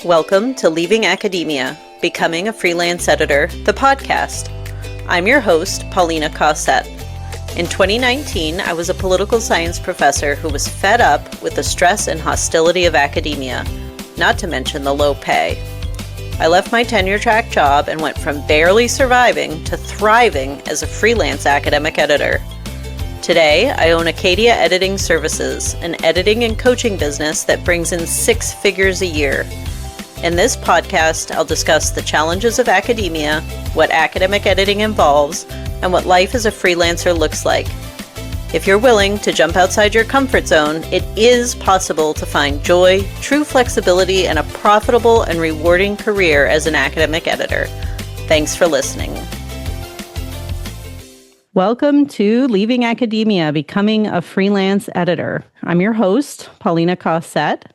Welcome to Leaving Academia, Becoming a Freelance Editor, the podcast. I'm your host, Paulina Cossette. In 2019, I was a political science professor who was fed up with the stress and hostility of academia, not to mention the low pay. I left my tenure-track job and went from barely surviving to thriving as a freelance academic editor. Today, I own Acadia Editing Services, an editing and coaching business that brings in 6 figures a year. In this podcast, I'll discuss the challenges of academia, what academic editing involves, and what life as a freelancer looks like. If you're willing to jump outside your comfort zone, it is possible to find joy, true flexibility, and a profitable and rewarding career as an academic editor. Thanks for listening. Welcome to Leaving Academia, Becoming a Freelance Editor. I'm your host, Paulina Cossette.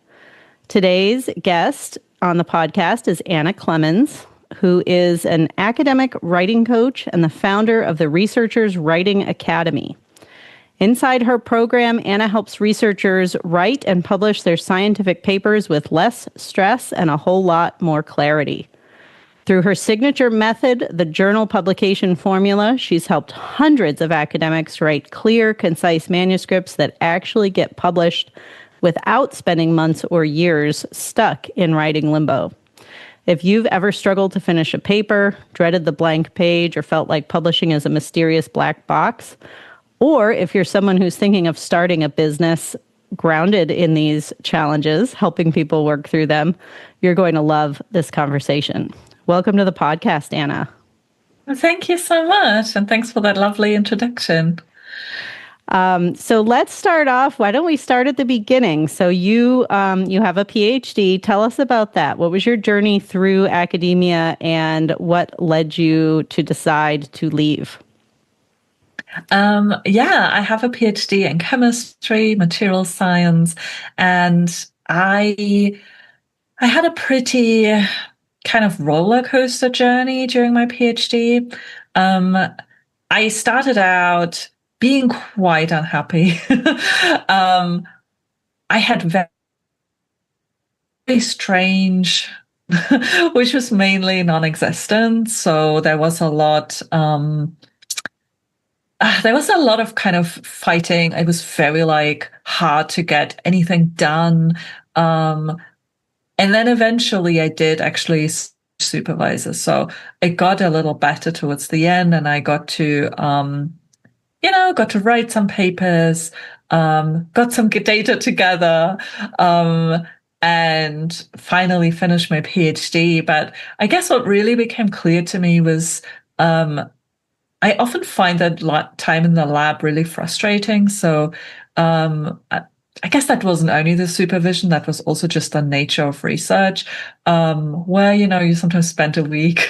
Today's guest on the podcast is Anna Clemens, who is an academic writing coach and the founder of the Researchers Writing Academy. Inside her program, Anna helps researchers write and publish their scientific papers with less stress and a whole lot more clarity. Through her signature method, the journal publication formula, she's helped hundreds of academics write clear, concise manuscripts that actually get published without spending months or years stuck in writing limbo. If you've ever struggled to finish a paper, dreaded the blank page, or felt like publishing is a mysterious black box, or if you're someone who's thinking of starting a business grounded in these challenges, helping people work through them, you're going to love this conversation. Welcome to the podcast, Anna. Thank you so much, and thanks for that lovely introduction. So let's start off. Why don't we start at the beginning? So you have a PhD. Tell us about that. What was your journey through academia, and what led you to decide to leave? I have a PhD in chemistry, material science, and I had a pretty kind of roller coaster journey during my PhD. I started out being quite unhappy. I had very strange, which was mainly non-existent. So there was a lot of kind of fighting. It was very hard to get anything done. And then eventually I did actually supervisor. So it got a little better towards the end, and I got to write some papers, got some data together, and finally finished my PhD. But I guess what really became clear to me was I often find that time in the lab really frustrating. So I guess that wasn't only the supervision, that was also just the nature of research, where, you sometimes spend a week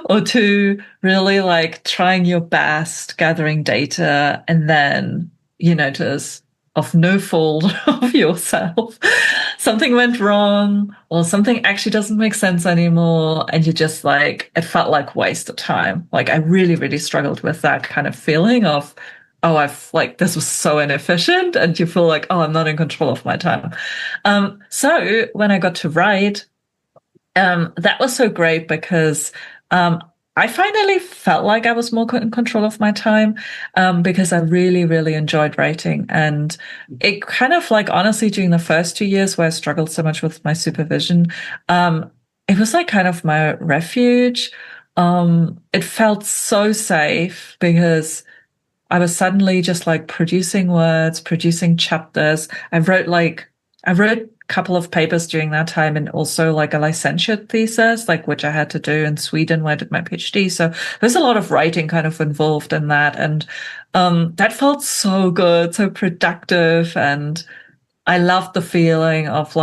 or two really trying your best, gathering data, and then you notice of no fault of yourself, something went wrong, or something actually doesn't make sense anymore, and you just it felt like waste of time. I really, really struggled with that kind of feeling of, this was so inefficient, and you feel like, I'm not in control of my time. So when I got to write, that was so great because I finally felt like I was more in control of my time, because I really, really enjoyed writing. And it kind of honestly, during the first 2 years where I struggled so much with my supervision, it was kind of my refuge. It felt so safe because I was suddenly just producing words, producing chapters. I wrote a couple of papers during that time, and also a licentiate thesis, which I had to do in Sweden where I did my PhD. So there's a lot of writing kind of involved in that. And that felt so good, so productive. And I loved the feeling of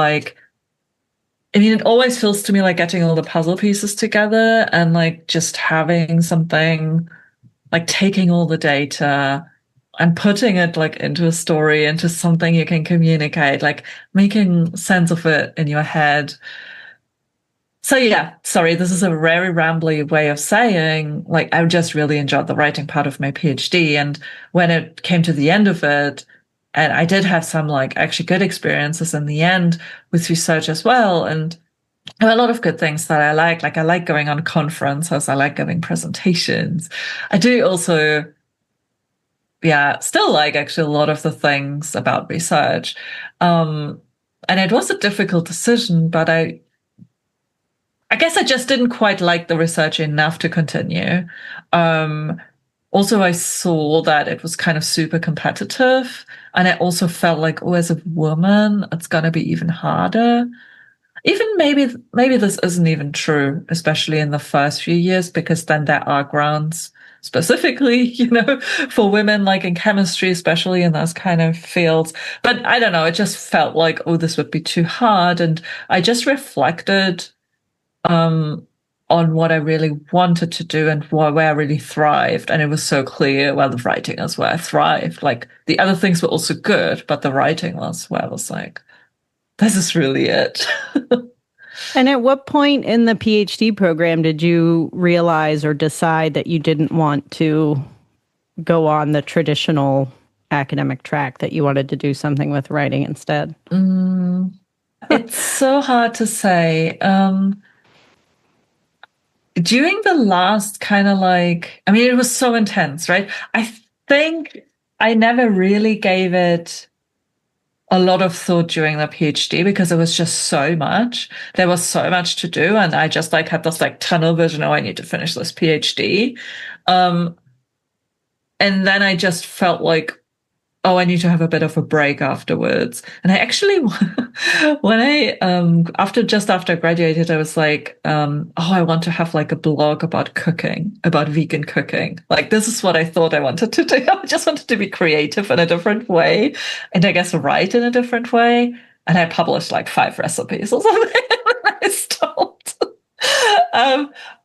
it always feels to me like getting all the puzzle pieces together and just having something, taking all the data and putting it into a story, into something you can communicate, making sense of it in your head. So yeah, sorry, this is a very rambly way of saying, I just really enjoyed the writing part of my PhD. And when it came to the end of it, and I did have some actually good experiences in the end with research as well. And There are a lot of good things that I like. Like I like going on conferences. I like giving presentations. I do also, yeah, still like actually a lot of the things about research. And it was a difficult decision, but I guess I just didn't quite like the research enough to continue. Um, Also, I saw that it was kind of super competitive, and I also felt like, oh, as a woman, it's gonna be even harder. Even maybe this isn't even true, especially in the first few years, because then there are grants specifically, for women, like in chemistry, especially in those kind of fields. But I don't know, it just felt like, oh, this would be too hard. And I just reflected on what I really wanted to do and where I really thrived. And it was so clear, well, the writing is where I thrived. Like the other things were also good, but the writing was where I was like, this is really it. And at what point in the PhD program did you realize or decide that you didn't want to go on the traditional academic track, that you wanted to do something with writing instead? It's so hard to say. During the last kind of like, I mean, it was so intense, right? I think I never really gave it a lot of thought during the PhD because it was just so much. There was so much to do, and I just like had this like tunnel vision. Oh, I need to finish this PhD. And then I just felt like, oh, I need to have a bit of a break afterwards. And I actually, when after I graduated, I was like, oh, I want to have like a blog about cooking, about vegan cooking. Like, this is what I thought I wanted to do. I just wanted to be creative in a different way. And I guess write in a different way. And I published like 5 recipes or something. And I stopped.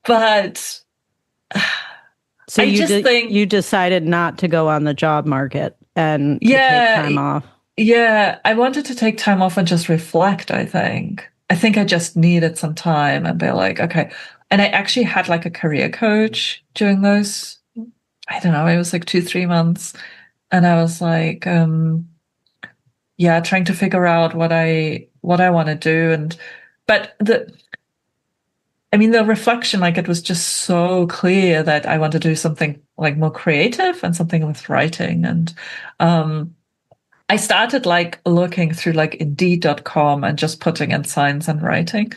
But So I just think, you decided not to go on the job market and to take time off. Yeah, I wanted to take time off and just reflect, I think. I think I just needed some time and be like, okay. And I actually had like a career coach during those, I don't know, it was like 2, 3 months. And I was like, yeah, trying to figure out what I want to do. But the reflection, like it was just so clear that I want to do something like more creative and something with writing. And I started like looking through like Indeed.com and just putting in science and writing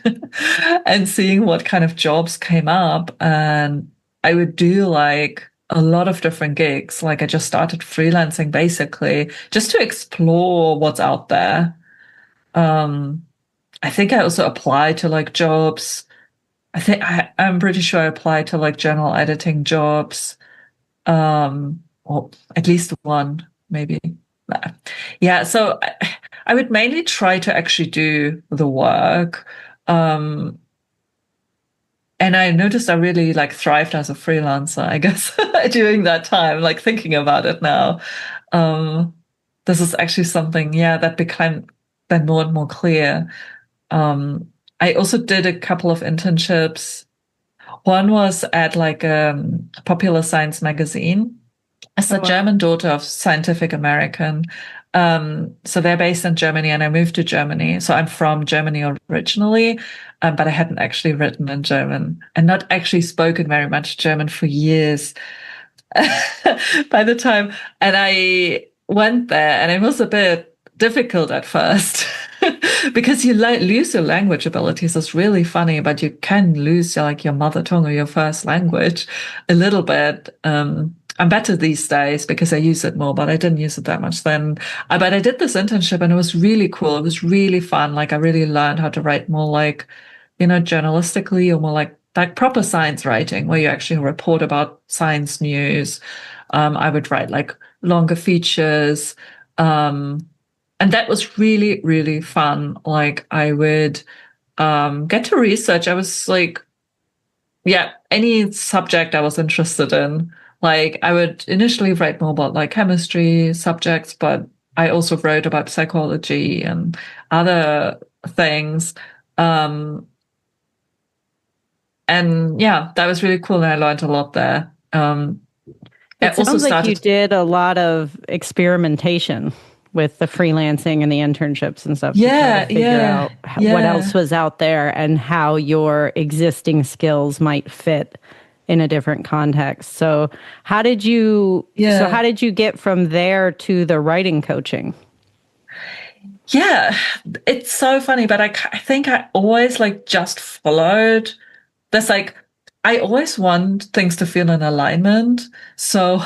and seeing what kind of jobs came up. And I would do like a lot of different gigs. Like I just started freelancing basically just to explore what's out there. I think I also applied to like jobs. I'm pretty sure I applied to like journal editing jobs. Or at least one, maybe. Yeah, so I would mainly try to actually do the work. And I noticed I really like thrived as a freelancer, I guess, during that time, like thinking about it now. This is actually something, yeah, that became then more and more clear. I also did a couple of internships. One was at like a popular science magazine. As the German daughter of Scientific American. So they're based in Germany, and I moved to Germany. So I'm from Germany originally, but I hadn't actually written in German and not actually spoken very much German for years by the time. And I went there, and it was a bit difficult at first because you lose your language abilities. It's really funny, but you can lose like your mother tongue or your first language a little bit. I'm better these days because I use it more, but I didn't use it that much then. But I did this internship and it was really cool. It was really fun. Like I really learned how to write more like, journalistically or more like proper science writing where you actually report about science news. I would write like longer features. And that was really, really fun. Like I would get to research. I was like, yeah, any subject I was interested in. Like I would initially write more about like chemistry subjects, but I also wrote about psychology and other things. And yeah, that was really cool. And I learned a lot there. It sounds like you did a lot of experimentation. with the freelancing and the internships and stuff to try to Yeah, figure yeah, out what else yeah, was out there and how your existing skills might fit in a different context. So how yeah. did you get from there to the writing coaching? Yeah, it's so funny, but I think I always like just followed this. Like, I always want things to feel in alignment. So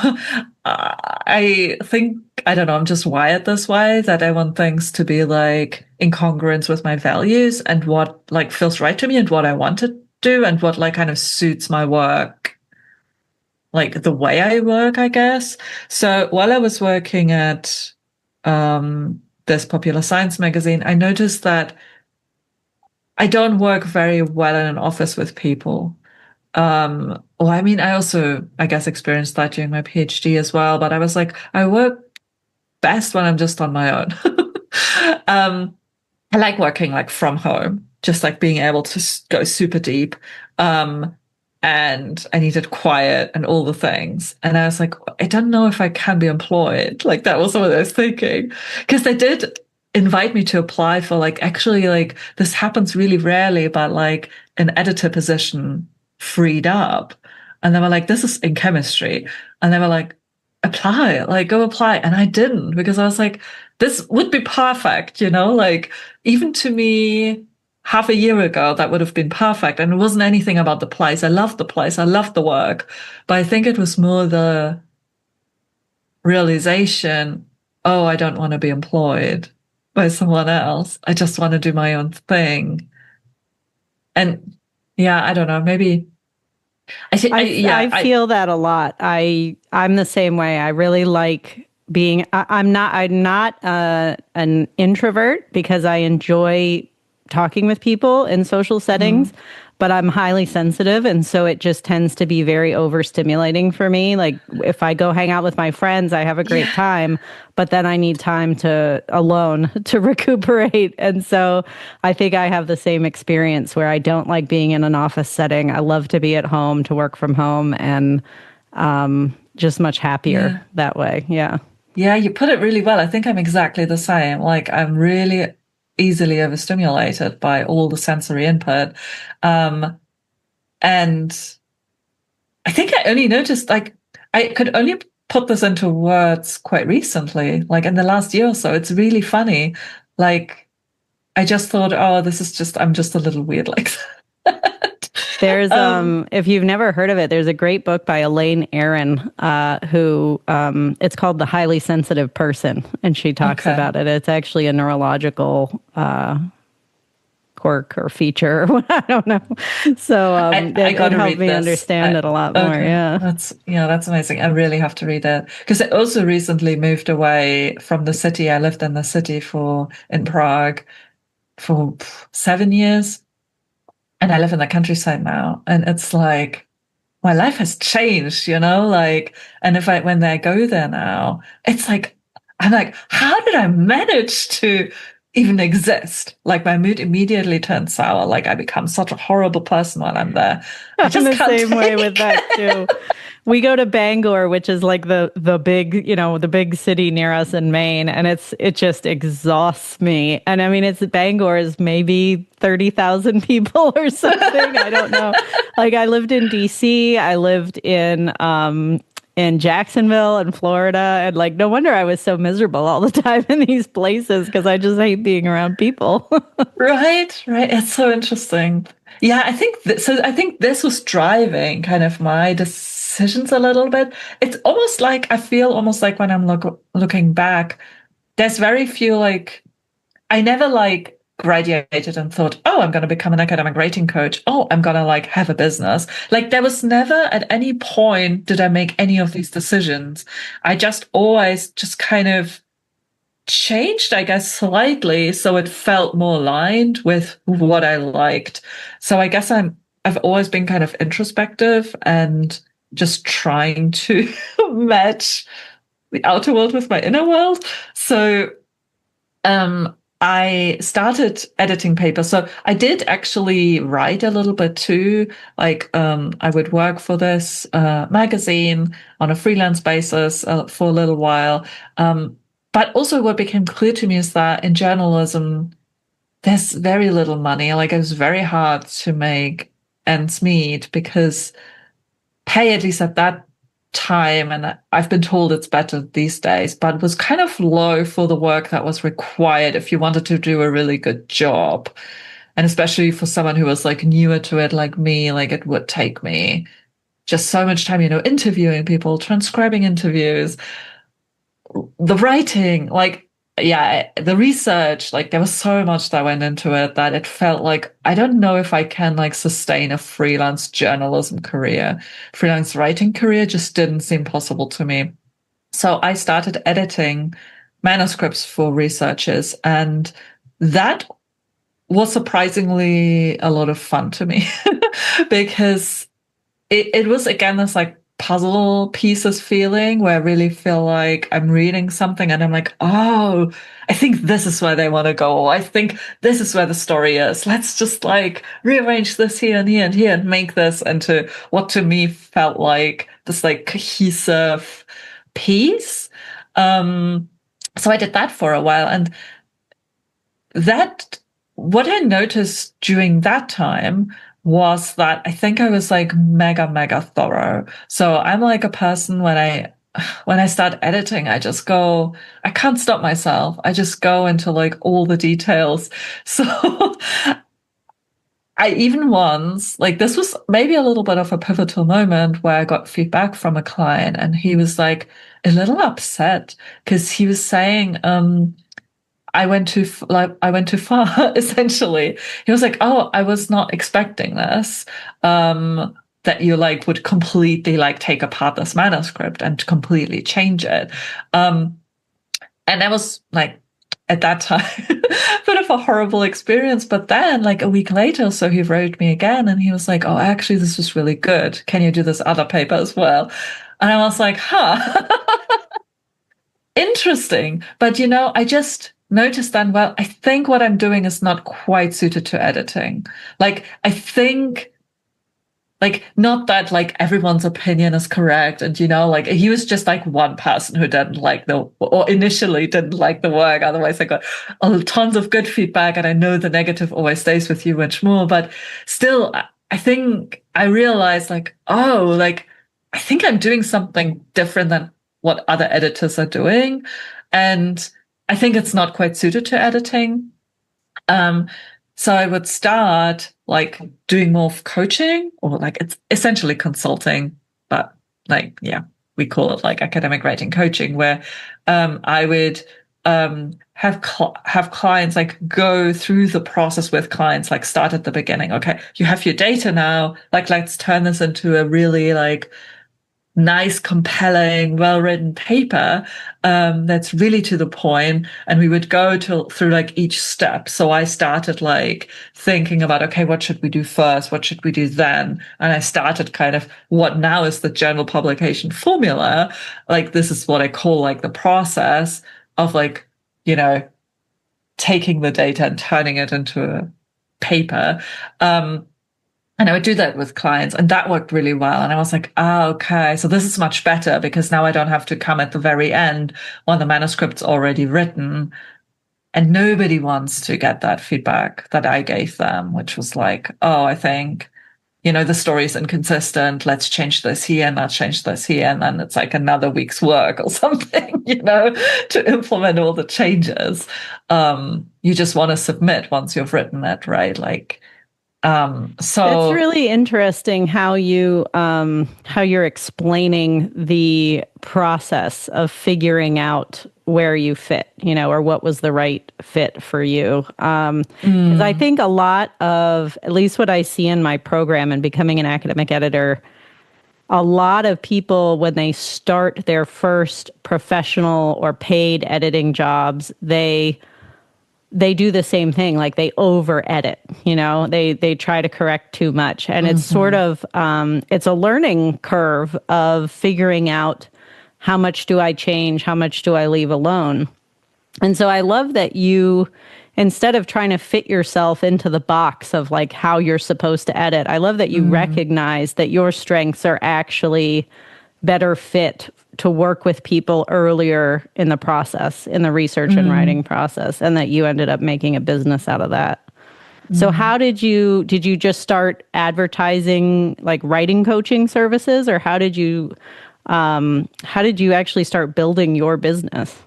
I think, I don't know, I'm just wired this way that I want things to be like in congruence with my values and what like feels right to me and what I want to do and what like kind of suits my work, like the way I work, I guess. So while I was working at this popular science magazine, I noticed that I don't work very well in an office with people. Well, I mean, I also, I guess, experienced that during my PhD as well, but I was like, I work best when I'm just on my own. um, I like working like from home, just like being able to go super deep. Um, and I needed quiet and all the things. And I was like, I don't know if I can be employed. Like that was what I was thinking. Because they did invite me to apply for like actually like this happens really rarely, but like an editor position freed up. And they were like, this is in chemistry. And they were like, apply, like go apply. And I didn't because I was like, this would be perfect, like even to me half a year ago, that would have been perfect. And it wasn't anything about the place. I loved the place. I loved the work. But I think it was more the realization, oh, I don't want to be employed by someone else. I just want to do my own thing. And yeah, I don't know, maybe I feel that a lot. I'm the same way. I really like being. I'm not an introvert because I enjoy talking with people in social settings, mm, but I'm highly sensitive, and so it just tends to be very overstimulating for me. Like if I go hang out with my friends, I have a great yeah, time, but then I need time to alone to recuperate. And so I think I have the same experience where I don't like being in an office setting. I love to be at home, to work from home, and just much happier yeah. that way. Yeah. Yeah, you put it really well. I think I'm exactly the same. Like I'm really easily overstimulated by all the sensory input. Um, and I think I only noticed like I could only put this into words quite recently, like in the last year or so. It's really funny. Like I just thought, oh, this is just I'm just a little weird like that. There's if you've never heard of it, there's a great book by Elaine Aron, who it's called The Highly Sensitive Person, and she talks Okay. about it. It's actually a neurological quirk or feature, or I don't know. So I got it to helped read me this. understand it a lot more. Okay, Yeah. that's amazing. I really have to read it because I also recently moved away from the city. I lived in the city in Prague for 7 years, and I live in the countryside now. And it's like my life has changed, like, and when I go there now, it's like I'm like, how did I manage to even exist? Like my mood immediately turns sour. Like I become such a horrible person while I'm there. I I'm just the can't same way take with that too. it. We go to Bangor, which is like the big, the big city near us in Maine, and it just exhausts me. And I mean, it's Bangor is maybe 30,000 people or something. I don't know. Like I lived in DC, I lived in Jacksonville in Florida, and like no wonder I was so miserable all the time in these places because I just hate being around people. Right, right. It's so interesting. Yeah, I think so. I think this was driving kind of my decisions a little bit. It's almost like I feel almost like when I'm looking back, there's very few like I never like graduated and thought, oh, I'm going to become an academic rating coach. Oh, I'm going to like have a business. Like there was never at any point did I make any of these decisions. I just always just kind of changed, I guess, slightly so it felt more aligned with what I liked. So I guess I've always been kind of introspective and just trying to match the outer world with my inner world. So I started editing papers. So I did actually write a little bit too. Like I would work for this magazine on a freelance basis for a little while. but also what became clear to me is that in journalism, there's very little money. Like it was very hard to make ends meet because pay, at least at that time, and I've been told it's better these days, but was kind of low for the work that was required if you wanted to do a really good job. And especially for someone who was like newer to it, like me, like it would take me just so much time, interviewing people, transcribing interviews, the writing, like, yeah, the research, like there was so much that went into it that it felt like, I don't know if I can like sustain a freelance journalism career. Freelance writing career just didn't seem possible to me. So I started editing manuscripts for researchers, and that was surprisingly a lot of fun to me because it was again this like puzzle pieces feeling where I really feel like I'm reading something and I'm like, oh, I think this is where they want to go. I think this is where the story is. Let's just like rearrange this here and here and here and make this into what to me felt like this like cohesive piece. So I did that for a while, and that what I noticed during that time was that I think I was like mega thorough. So I'm like a person when I start editing, I just go, I can't stop myself. I just go into like all the details. So I even once, like this was maybe a little bit of a pivotal moment where I got feedback from a client, and he was like a little upset because he was saying, I went too far, essentially. He was like, oh, I was not expecting this, that you like would completely like take apart this manuscript and completely change it. And that was like, at that time, a bit of a horrible experience. But then like a week later, so he wrote me again and he was like, oh, actually, this was really good. Can you do this other paper as well? And I was like, huh, interesting. But, I just noticed then, well, I think what I'm doing is not quite suited to editing. Like, I think, like, not that like everyone's opinion is correct. And, like he was just like one person who didn't like or initially didn't like the work. Otherwise I got tons of good feedback, and I know the negative always stays with you much more. But still, I think I realized like, oh, like, I think I'm doing something different than what other editors are doing. And I think it's not quite suited to editing. So I would start like doing more of coaching, or like it's essentially consulting, but like, yeah, we call it like academic writing coaching, where I would have clients like go through the process with clients, like start at the beginning. Okay, you have your data now, like let's turn this into a really like nice, compelling, well-written paper that's really to the point. And we would go through like each step. So I started like thinking about, okay, what should we do first? What should we do then? And I started kind of what now is the journal publication formula. Like this is what I call like the process of like, taking the data and turning it into a paper. And I would do that with clients, and that worked really well. And I was like, okay, so this is much better because now I don't have to come at the very end when the manuscript's already written. And nobody wants to get that feedback that I gave them, which was like, oh, I think, the story is inconsistent. Let's change this here and let's change this here. And then it's like another week's work or something, to implement all the changes. You just want to submit once you've written it, right? Like, so it's really interesting how you're explaining the process of figuring out where you fit, or what was the right fit for you. 'Cause I think a lot of, at least what I see in my program and becoming an academic editor, a lot of people, when they start their first professional or paid editing jobs, they do the same thing. Like they over edit, they try to correct too much. And it's sort of, it's a learning curve of figuring out how much do I change? How much do I leave alone? And so I love that you, instead of trying to fit yourself into the box of like how you're supposed to edit, I love that you recognize that your strengths are actually better fit to work with people earlier in the process, in the research and writing process, and that you ended up making a business out of that. So how did you just start advertising like writing coaching services, or how did you actually start building your business?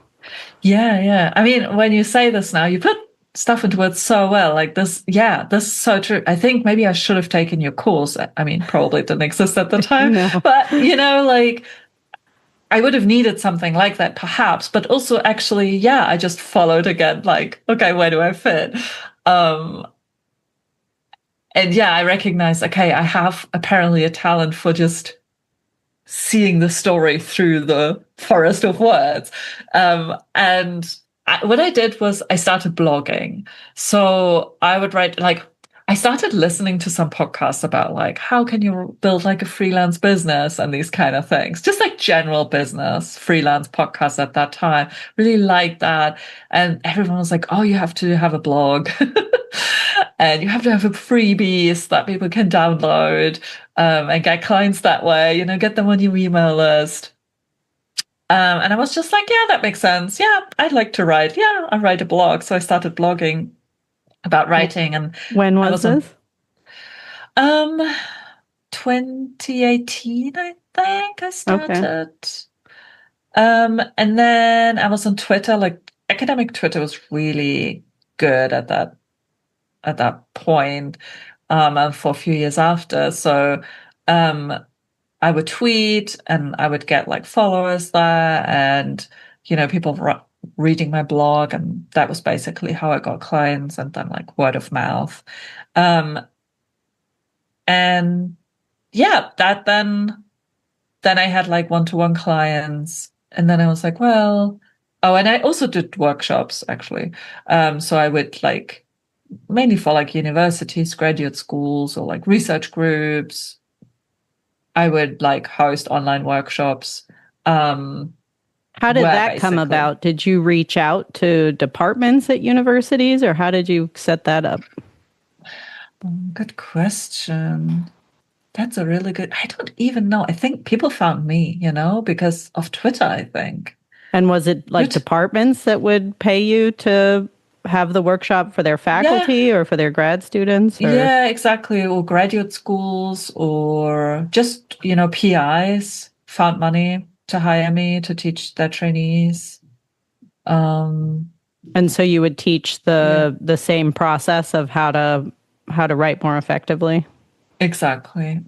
Yeah. I mean, when you say this now, you put stuff into words so well. Like this, yeah, this is so true. I think maybe I should have taken your course. I mean, probably it didn't exist at the time, No. but like I would have needed something like that perhaps, but also actually, yeah, I just followed again, like, okay, where do I fit? And yeah, I recognized, okay, I have apparently a talent for just seeing the story through the forest of words. What I did was I started blogging. So I would write, like, I started listening to some podcasts about like how can you build like a freelance business and these kind of things, just like general business freelance podcasts at that time. Really liked that, and everyone was like, "Oh, you have to have a blog, and you have to have a freebies that people can download and get clients that way. Get them on your email list." And I was just like, "Yeah, that makes sense. Yeah, I'd like to write. Yeah, I write a blog." So I started blogging about writing, and When I was was on this? 2018, I think I Okay. started. And then I was on Twitter. Like academic Twitter was really good at that point, and for a few years after. So um I would tweet and I would get like followers there, and people reading my blog, and that was basically how I got clients, and then like word of mouth. Um and yeah, that then I had like one-to-one clients, and then I was like, well, oh, and I also did workshops actually. So I would like mainly for like universities, graduate schools, or like research groups. I would like host online workshops. How did Where that come basically, about? Did you reach out to departments at universities, or how did you set that up? good question. That's a really good, I don't even know. I think people found me, because of Twitter, I think. And was it like Good. departments that would pay you to have the workshop for their Yeah, faculty or for their grad students, or? yeah, exactly. Or graduate schools, or just, PIs found money to hire me to teach their trainees. Um, And so you would teach yeah, the same process of how to write more effectively. exactly.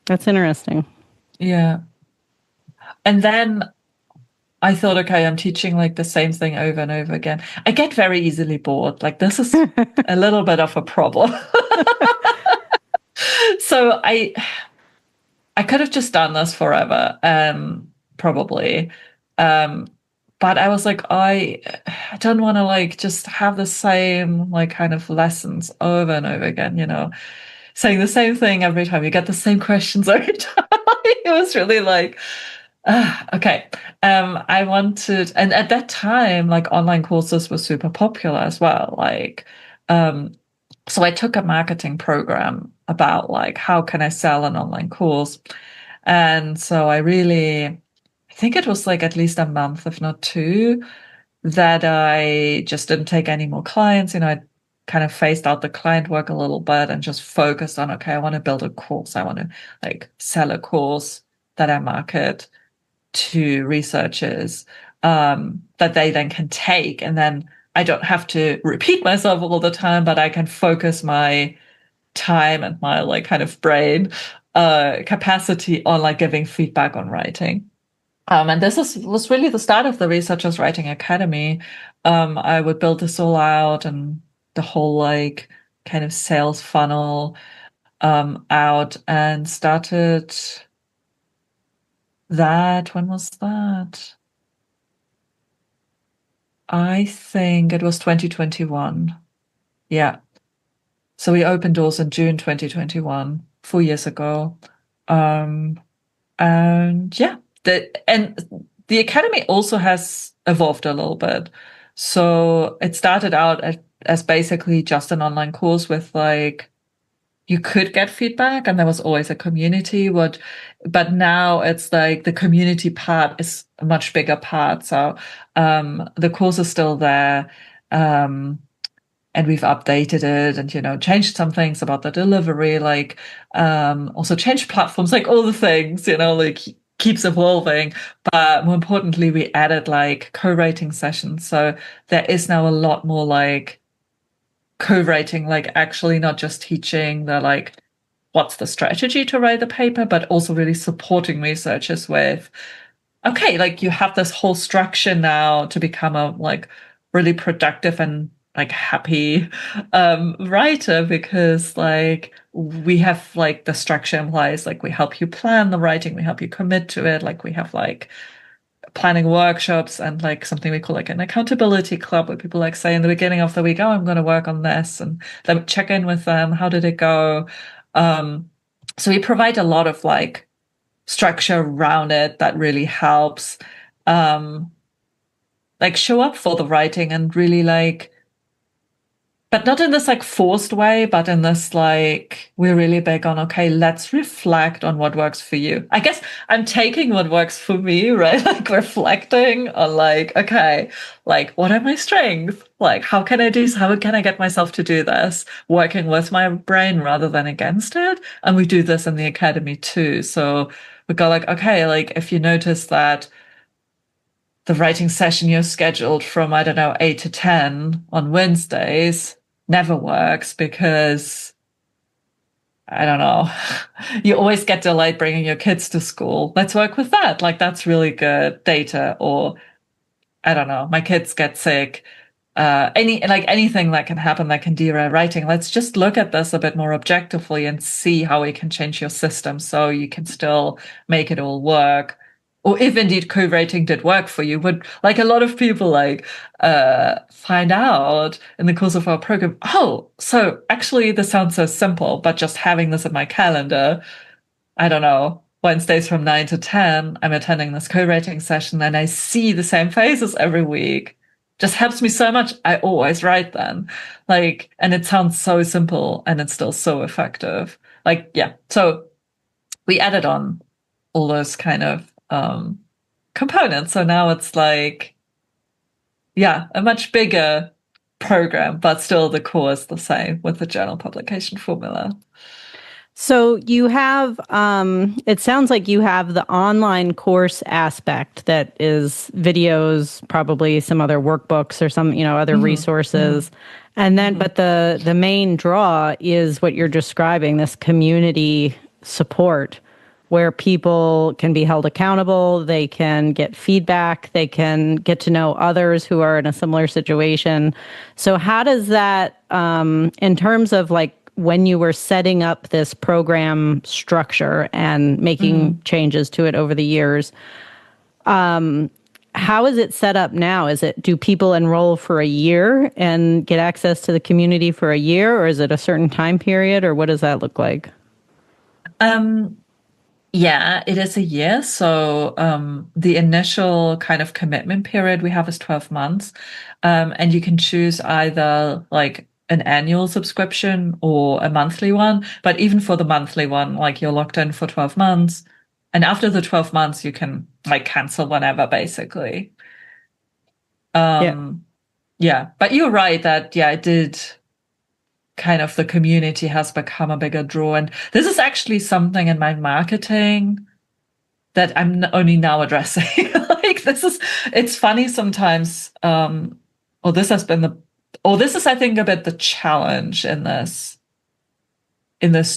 That's interesting. Yeah. And then I thought, okay, I'm teaching like the same thing over and over again. I get very easily bored. Like this is a little bit of a problem. So I could have just done this forever, probably. Um, but I was like, I don't want to like just have the same like kind of lessons over and over again, saying the same thing every time. You get the same questions every time. It was really like, okay. I wanted, and at that time, like online courses were super popular as well. Like, so I took a marketing program about like how can I sell an online course. And so I think it was like at least a month, if not two, that I just didn't take any more clients. I kind of phased out the client work a little bit and just focused on, okay, I want to build a course. I want to like sell a course that I market to researchers, that they then can take. And then I don't have to repeat myself all the time, but I can focus my time and my like kind of brain capacity on like giving feedback on writing. And was really the start of the Researchers Writing Academy. I would build this all out, and the whole like kind of sales funnel out, and started that. When was that? I think it was 2021. Yeah. So we opened doors in June 2021, 4 years ago. Um, and yeah, the academy also has evolved a little bit. So it started out as basically just an online course with like, you could get feedback and there was always a community. But now it's like the community part is a much bigger part. So the course is still there. And we've updated it and, changed some things about the delivery, like also changed platforms, like all the things, like keeps evolving. But more importantly, we added like co-writing sessions. So there is now a lot more like co-writing, like actually not just teaching the like what's the strategy to write the paper, but also really supporting researchers with, okay, like you have this whole structure now to become a like really productive and like happy writer, because like we have like the structure implies like we help you plan the writing, we help you commit to it, like we have like planning workshops and like something we call like an accountability club, where people like say in the beginning of the week, oh, I'm going to work on this, and then check in with them, how did it go? So we provide a lot of like structure around it that really helps like show up for the writing and really like, but not in this like forced way, but in this like, we're really big on, okay, let's reflect on what works for you. I guess I'm taking what works for me, right? Like reflecting on like, okay, like what are my strengths? Like how can I get myself to do this? Working with my brain rather than against it. And we do this in the academy too. So we go like, okay, like if you notice that the writing session you're scheduled from, I don't know, 8 to 10 on Wednesdays never works because, I don't know, you always get delayed bringing your kids to school. Let's work with that. Like, that's really good data. Or, I don't know, my kids get sick. Anything that can happen that can derail writing. Let's just look at this a bit more objectively and see how we can change your system so you can still make it all work. Or if indeed co-writing did work for you, would like a lot of people like find out in the course of our program, oh, so actually this sounds so simple, but just having this in my calendar, I don't know, Wednesdays from 9 to 10, I'm attending this co-writing session and I see the same faces every week. Just helps me so much. I always write then. Like, and it sounds so simple and it's still so effective. Like, yeah. So we added on all those kind of components. So now it's like, yeah, a much bigger program, but still the core is the same with the journal publication formula. So you have, it sounds like you have the online course aspect that is videos, probably some other workbooks or some, other resources. And then, but the main draw is what you're describing, this community support where people can be held accountable, they can get feedback, they can get to know others who are in a similar situation. So how does that, in terms of like, when you were setting up this program structure and making changes to it over the years, how is it set up now? Do people enroll for a year and get access to the community for a year, or is it a certain time period, or what does that look like? Yeah, it is a year. So the initial kind of commitment period we have is 12 months. And you can choose either like an annual subscription or a monthly one. But even for the monthly one, like you're locked in for 12 months. And after the 12 months, you can like cancel whenever, basically. Yeah. Yeah, but you're right that, yeah, it did kind of the community has become a bigger draw. And this is actually something in my marketing that I'm only now addressing. Like it's funny sometimes, or this has been this is, I think, a bit the challenge in this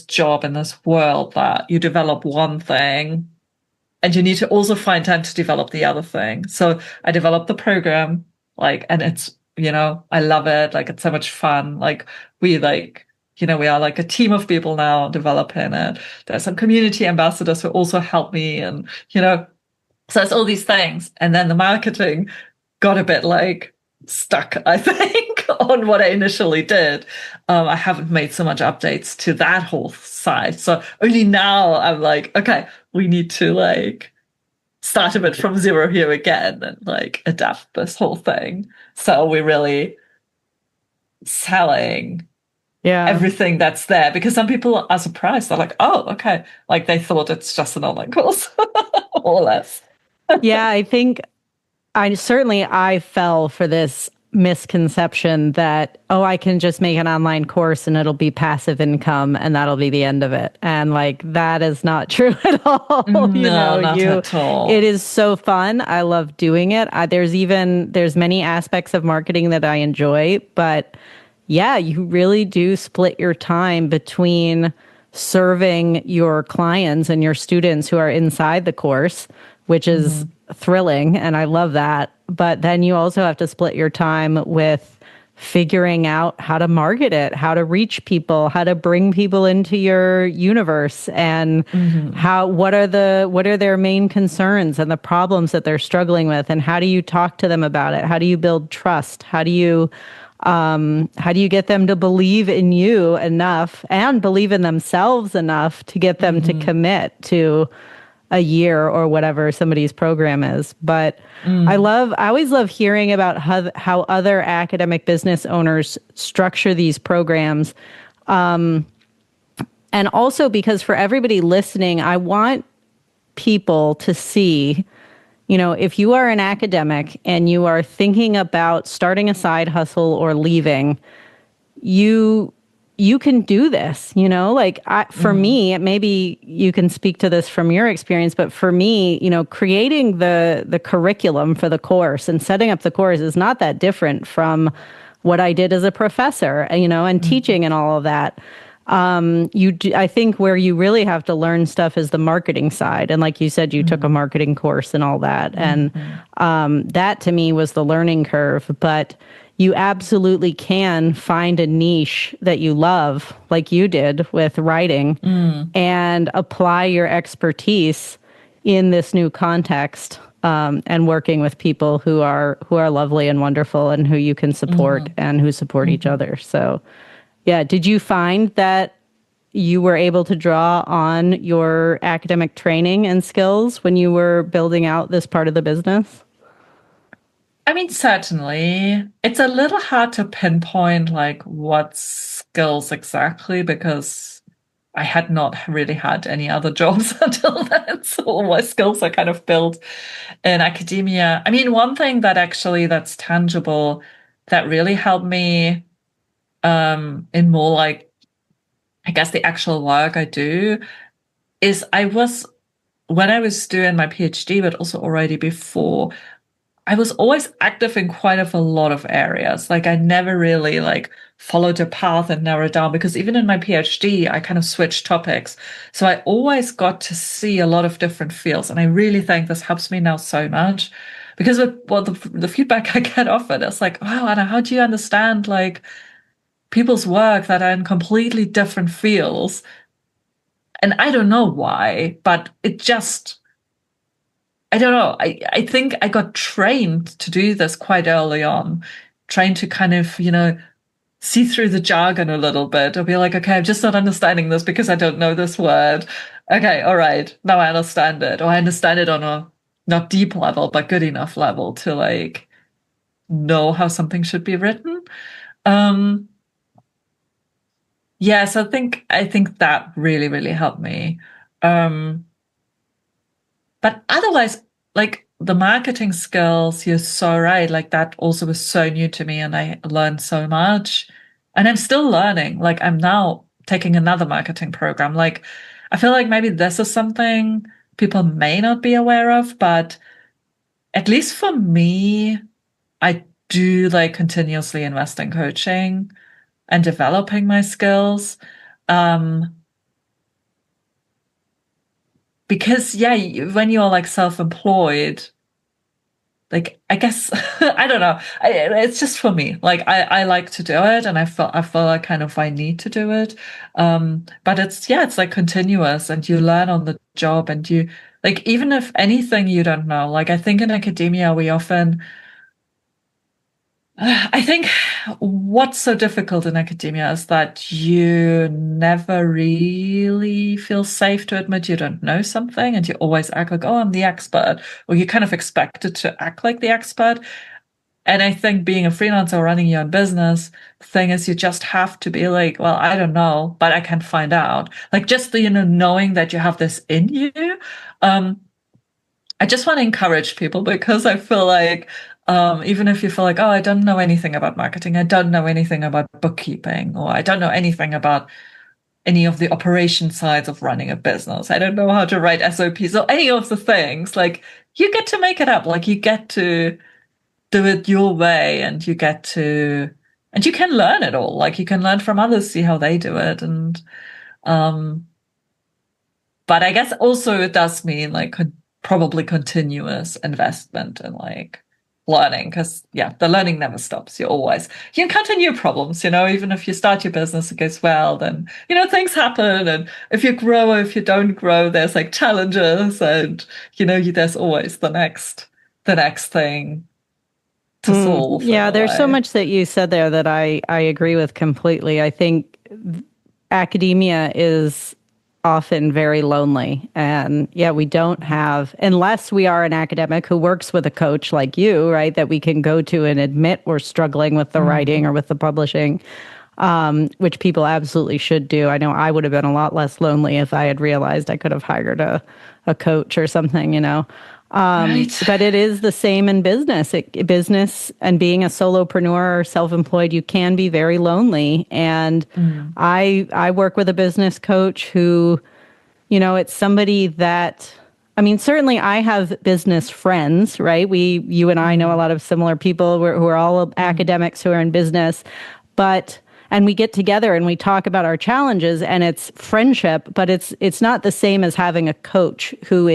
job, in this world, that you develop one thing and you need to also find time to develop the other thing. So I developed the program, like, and it's, I love it. Like, it's so much fun. Like, we are like a team of people now developing it. There's some community ambassadors who also help me, and, so it's all these things. And then the marketing got a bit like stuck, I think, on what I initially did. I haven't made so much updates to that whole side. So only now I'm like, okay, we need to like start a bit from zero here again and like adapt this whole thing. So we're really selling Yeah. everything that's there, because some people are surprised. They're like, oh, okay. Like they thought it's just an online course, more or less. Yeah, I think I fell for this misconception that, oh, I can just make an online course and it'll be passive income and that'll be the end of it. And like that is not true at all. No, not at It all. is so fun. I love doing it. There's many aspects of marketing that I enjoy, but yeah, you really do split your time between serving your clients and your students who are inside the course, which is Hmm. thrilling. And I love that. But then you also have to split your time with figuring out how to market it, how to reach people, how to bring people into your universe, and Hmm. what are their main concerns and the problems that they're struggling with, and how do you talk to them about it? How do you build trust? How do you get them to believe in you enough and believe in themselves enough to get them to Hmm. commit to a year or whatever somebody's program is? But Mm. I always love hearing about how other academic business owners structure these programs. And also because for everybody listening, I want people to see, if you are an academic and you are thinking about starting a side hustle or leaving, you you can do this, for Mm. me, maybe you can speak to this from your experience, but for me, creating the curriculum for the course and setting up the course is not that different from what I did as a professor, and Mm. teaching and all of that. I think where you really have to learn stuff is the marketing side. And like you said, you took a Mm. marketing course and all that. And Mhm. that to me was the learning curve. But you absolutely can find a niche that you love, like you did with writing, Mm. and apply your expertise in this new context, and working with people who are lovely and wonderful and who you can support Mhm. and who support each Mhm. other. So yeah. Did you find that you were able to draw on your academic training and skills when you were building out this part of the business? I mean, certainly. It's a little hard to pinpoint like what skills exactly, because I had not really had any other jobs until then. So all my skills are kind of built in academia. I mean, one thing that actually that's tangible that really helped me in more like, I guess, the actual work I do is when I was doing my PhD, but also already before, I was always active in quite a lot of areas. Like I never really like followed a path and narrowed down, because even in my PhD, I kind of switched topics. So I always got to see a lot of different fields. And I really think this helps me now so much, because the feedback I get often is like, wow, Anna, how do you understand like people's work that are in completely different fields? And I don't know why, but I don't know. I think I got trained to do this quite early on, trained to kind of, see through the jargon a little bit. I'll be like, okay, I'm just not understanding this because I don't know this word. Okay, all right, now I understand it. Or I understand it on a not deep level, but good enough level to like know how something should be written. Um, yes, I think that really, really helped me. Um, But otherwise, like the marketing skills, you're so right. Like that also was so new to me, and I learned so much. And I'm still learning. Like I'm now taking another marketing program. Like I feel like maybe this is something people may not be aware of, but at least for me, I do like continuously invest in coaching and developing my skills. Um, because yeah, when you're like self-employed, like I guess I don't know. It's just for me. Like I like to do it, and I feel like kind of I need to do it. But it's like continuous, and you learn on the job, and you like even if anything you don't know. Like I think in academia we often I think what's so difficult in academia is that you never really feel safe to admit you don't know something, and you always act like, oh, I'm the expert, or you kind of expected to act like the expert. And I think being a freelancer or running your own business, the thing is you just have to be like, well, I don't know, but I can find out. Like just the, knowing that you have this in you. Um, I just want to encourage people because I feel like even if you feel like, oh, I don't know anything about marketing, I don't know anything about bookkeeping, or I don't know anything about any of the operation sides of running a business. I don't know how to write SOPs or any of the things. Like you get to make it up. Like you get to do it your way, and and you can learn it all. Like you can learn from others, see how they do it. And um but I guess also it does mean like probably continuous investment in like learning, because the learning never stops. You encounter new problems, even if you start your business, it goes well, then things happen, and if you grow or if you don't grow, there's like challenges, and there's always the next thing to solve in Yeah, a there's so way. much that you said there that I agree with completely. I think academia is often very lonely. And yeah, we don't have, unless we are an academic who works with a coach like you, right, that we can go to and admit we're struggling with the writing or with the publishing, which people absolutely should do. I know I would have been a lot less lonely if I had realized I could have hired a coach or something. Right. But it is the same in business. Business and being a solopreneur or self-employed, you can be very lonely. And I work with a business coach who, it's somebody that, I mean, certainly I have business friends, right? You and I know a lot of similar people who are all academics who are in business, and we get together and we talk about our challenges, and it's friendship, but it's not the same as having a coach who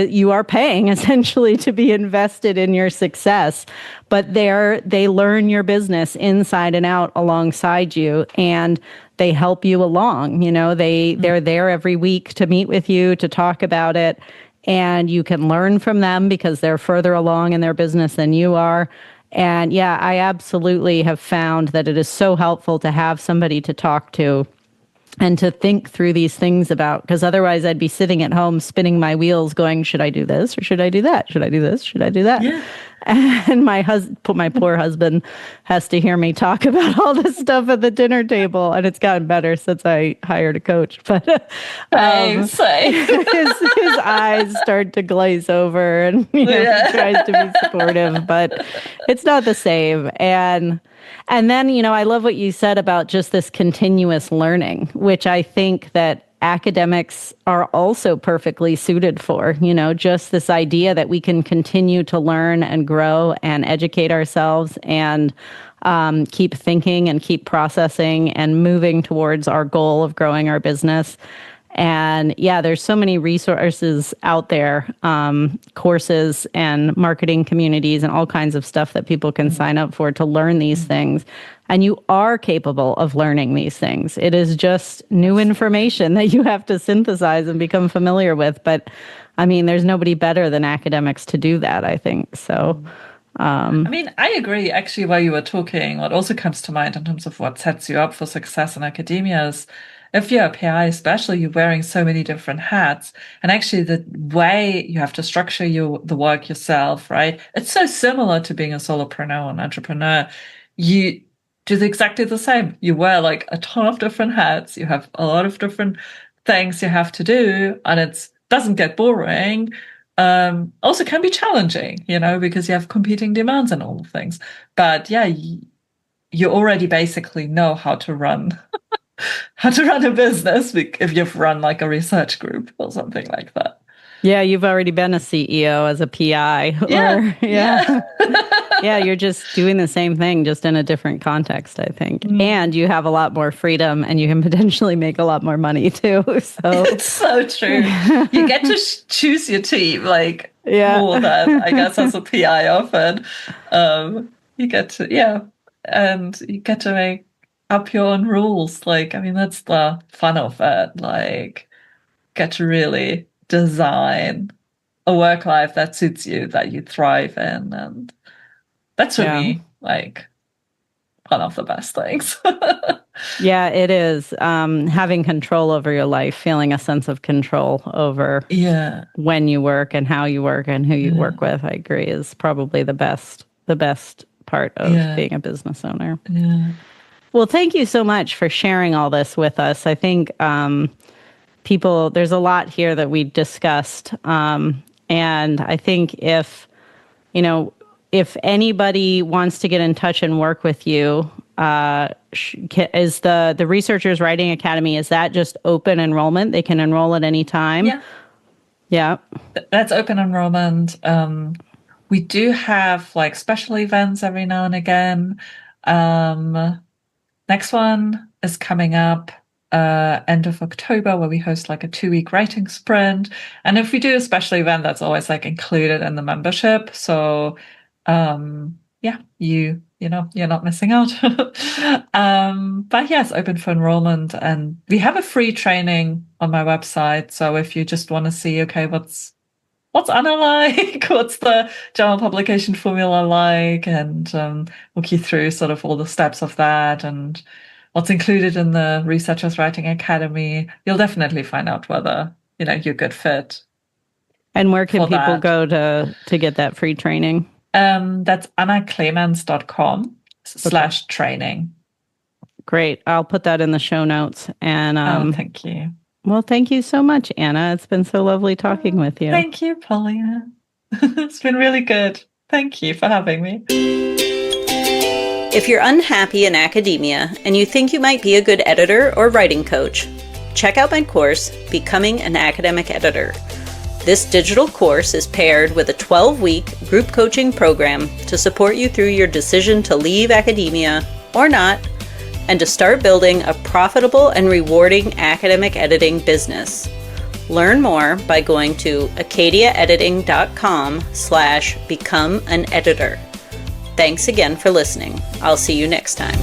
you are paying essentially to be invested in your success, but they learn your business inside and out alongside you, and they help you along. They're there every week to meet with you, to talk about it, and you can learn from them because they're further along in their business than you are. And yeah, I absolutely have found that it is so helpful to have somebody to talk to and to think through these things about, because otherwise I'd be sitting at home spinning my wheels going, should I do this or should I do that? Should I do this? Should I do that? Yeah. And my poor husband has to hear me talk about all this stuff at the dinner table. And it's gotten better since I hired a coach. But his eyes start to glaze over, and he tries to be supportive, but it's not the same. And then, I love what you said about just this continuous learning, which I think that academics are also perfectly suited for, just this idea that we can continue to learn and grow and educate ourselves and keep thinking and keep processing and moving towards our goal of growing our business. And yeah, there's so many resources out there, courses and marketing communities and all kinds of stuff that people can sign up for to learn these things. And you are capable of learning these things. It is just new information that you have to synthesize and become familiar with. But I mean, there's nobody better than academics to do that, I think. So, I mean, I agree. Actually, while you were talking, what also comes to mind in terms of what sets you up for success in academia is, if you're a PI, especially, you're wearing so many different hats. And actually, the way you have to structure the work yourself, right? It's so similar to being a solopreneur, an entrepreneur. You do exactly the same. You wear like a ton of different hats. You have a lot of different things you have to do, and it doesn't get boring. Also can be challenging, because you have competing demands and all the things. But yeah, you already basically know how to run a business if you've run like a research group or something like that. Yeah, you've already been a CEO as a PI. Yeah, you're just doing the same thing, just in a different context, I think. And you have a lot more freedom, and you can potentially make a lot more money too. So it's so true. You get to choose your team, like more than I guess as a PI often. You get to and you get to make up your own rules. Like, I mean, that's the fun of it. Like, get to really design a work life that suits you, that you thrive in. And that's for me, like, one of the best things. Yeah, it is. Having control over your life, feeling a sense of control over when you work and how you work and who you work with, I agree, is probably the best the best part of being a business owner. Yeah. Well, thank you so much for sharing all this with us. I think there's a lot here that we discussed. And I think if anybody wants to get in touch and work with you, is the Researchers Writing Academy, is that just open enrollment? They can enroll at any time? Yeah. Yeah. That's open enrollment. We do have like special events every now and again. Next one is coming up end of October, where we host like a 2-week writing sprint. And if we do a special event, that's always like included in the membership. So you're not missing out. But yes, open for enrollment. And we have a free training on my website. So if you just want to see, okay, what's Anna like? What's the journal publication formula like? And walk you through sort of all the steps of that and what's included in the Researchers Writing Academy. You'll definitely find out whether, you're a good fit. And where can people go to get that free training? That's annaclemens.com/training. Great. I'll put that in the show notes. And thank you. Well, thank you so much, Anna. It's been so lovely talking with you. Thank you, Paulina. It's been really good. Thank you for having me. If you're unhappy in academia and you think you might be a good editor or writing coach, check out my course, Becoming an Academic Editor. This digital course is paired with a 12-week group coaching program to support you through your decision to leave academia or not, and to start building a profitable and rewarding academic editing business. Learn more by going to acadiaediting.com/become an editor. Thanks again for listening. I'll see you next time.